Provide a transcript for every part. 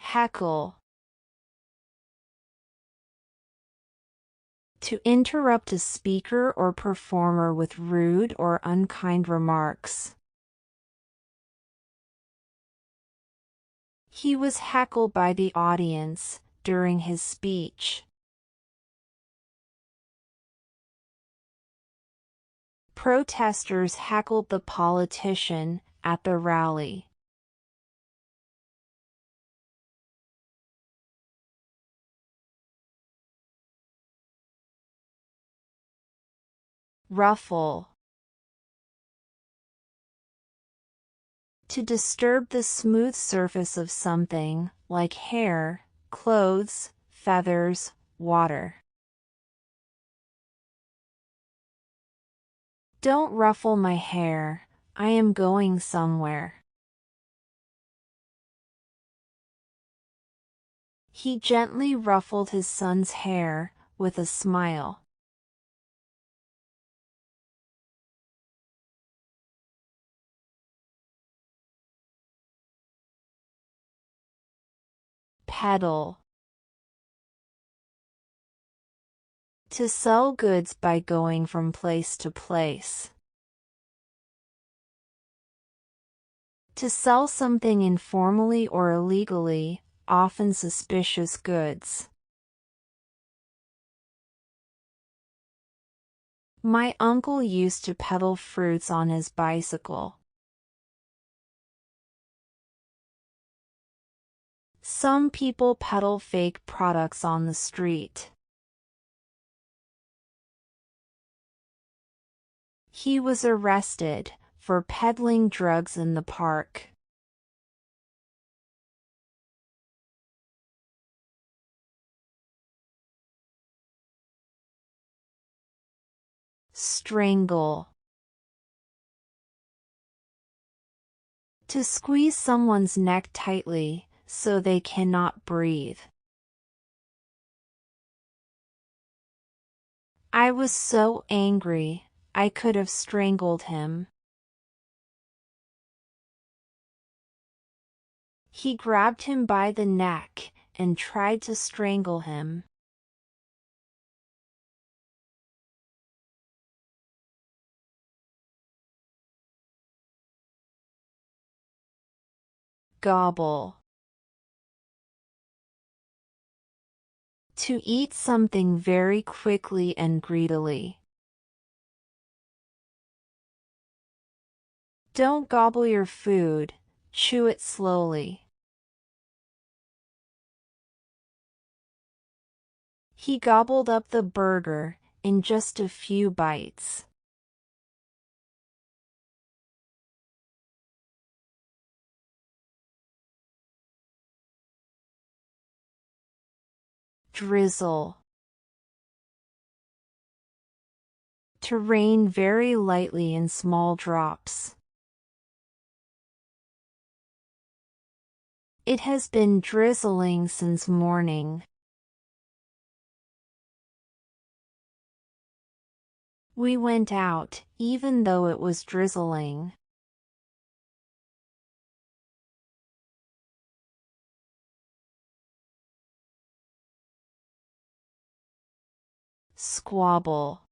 Heckle. To interrupt a speaker or performer with rude or unkind remarks. He was heckled by the audience during his speech. Protesters heckled the politician at the rally. Ruffle. To disturb the smooth surface of something, like hair, clothes, feathers, water. Don't ruffle my hair, I am going somewhere. He gently ruffled his son's hair with a smile. Peddle. To sell goods by going from place to place. To sell something informally or illegally, often suspicious goods. My uncle used to peddle fruits on his bicycle. Some people peddle fake products on the street. He was arrested for peddling drugs in the park. Strangle. To squeeze someone's neck tightly so they cannot breathe. I was so angry, I could have strangled him. He grabbed him by the neck and tried to strangle him. Gobble. To eat something very quickly and greedily. Don't gobble your food, chew it slowly. He gobbled up the burger in just a few bites. Drizzle. To rain very lightly in small drops. It has been drizzling since morning. We went out, even though it was drizzling. Squabble.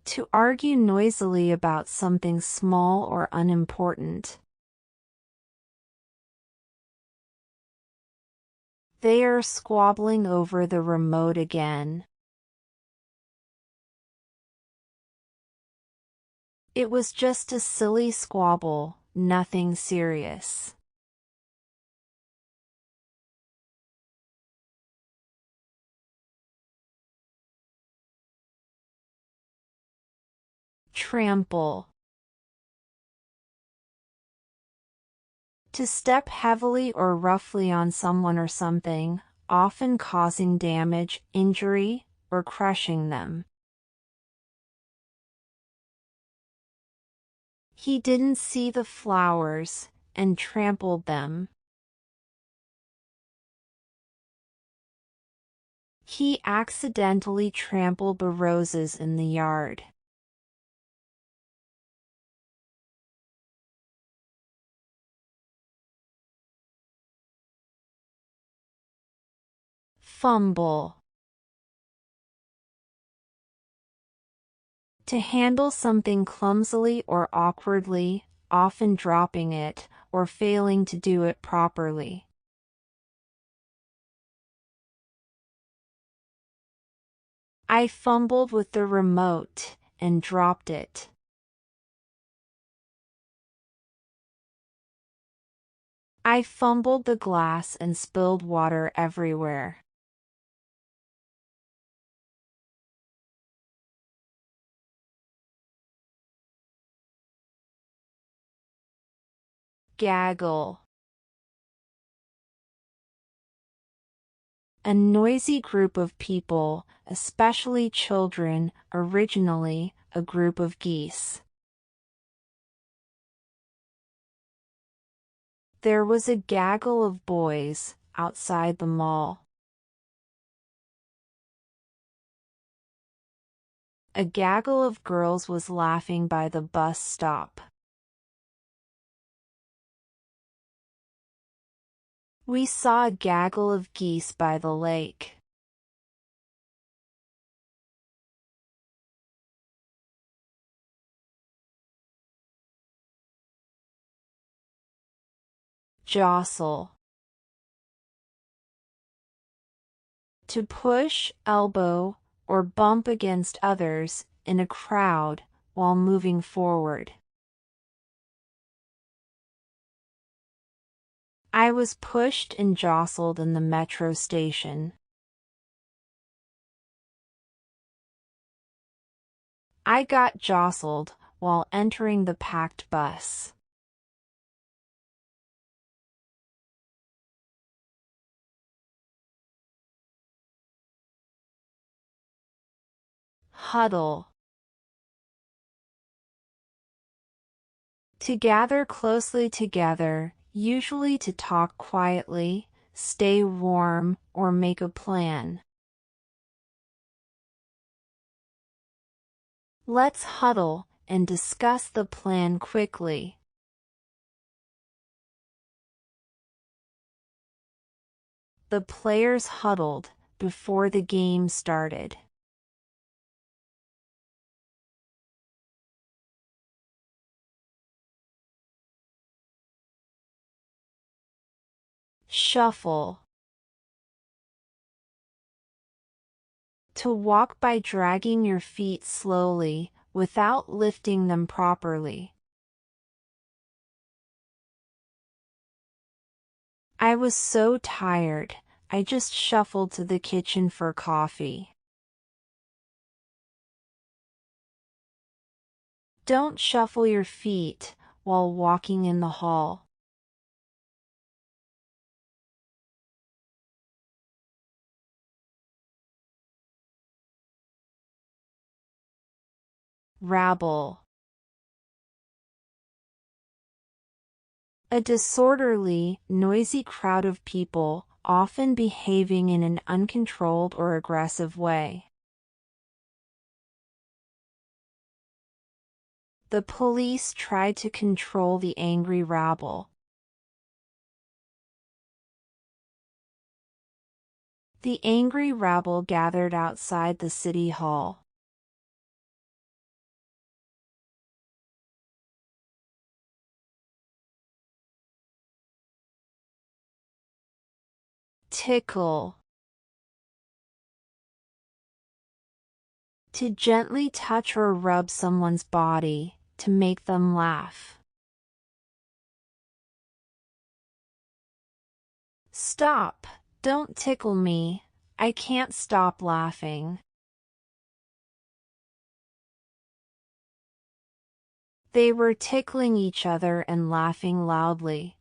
To argue noisily about something small or unimportant. They are squabbling over the remote again. It was just a silly squabble, nothing serious. Trample. To step heavily or roughly on someone or something, often causing damage, injury, or crushing them. He didn't see the flowers and trampled them. He accidentally trampled the roses in the yard. Fumble. To handle something clumsily or awkwardly, often dropping it, or failing to do it properly. I fumbled with the remote and dropped it. I fumbled the glass and spilled water everywhere. Gaggle. A noisy group of people, especially children, originally a group of geese. There was a gaggle of boys outside the mall. A gaggle of girls was laughing by the bus stop. We saw a gaggle of geese by the lake. Jostle. To push, elbow, or bump against others in a crowd while moving forward. I was pushed and jostled in the metro station. I got jostled while entering the packed bus. Huddle. To gather closely together, usually to talk quietly, stay warm, or make a plan. Let's huddle and discuss the plan quickly. The players huddled before the game started. Shuffle. To walk by dragging your feet slowly, without lifting them properly. I was so tired, I just shuffled to the kitchen for coffee. Don't shuffle your feet while walking in the hall. Rabble. A disorderly, noisy crowd of people, often behaving in an uncontrolled or aggressive way. The police tried to control the angry rabble. The angry rabble gathered outside the city hall. Tickle. To gently touch or rub someone's body, to make them laugh. Stop! Don't tickle me. I can't stop laughing. They were tickling each other and laughing loudly.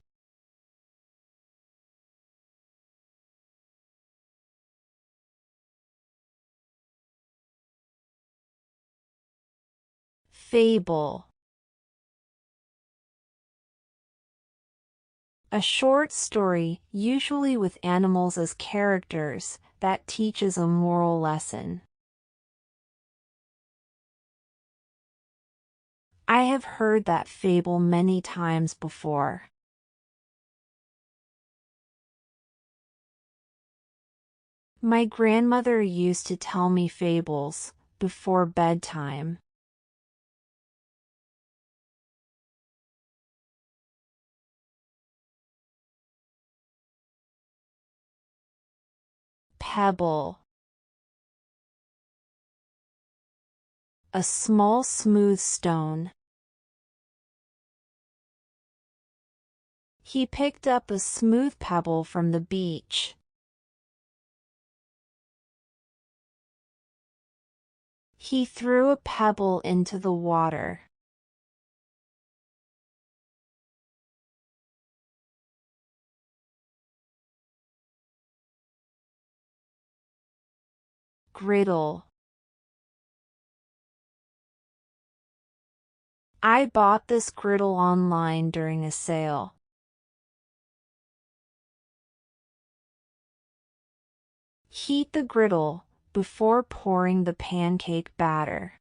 Fable. A short story, usually with animals as characters, that teaches a moral lesson. I have heard that fable many times before. My grandmother used to tell me fables before bedtime. Pebble. A small smooth stone. He picked up a smooth pebble from the beach. He threw a pebble into the water. Griddle. I bought this griddle online during a sale. Heat the griddle before pouring the pancake batter.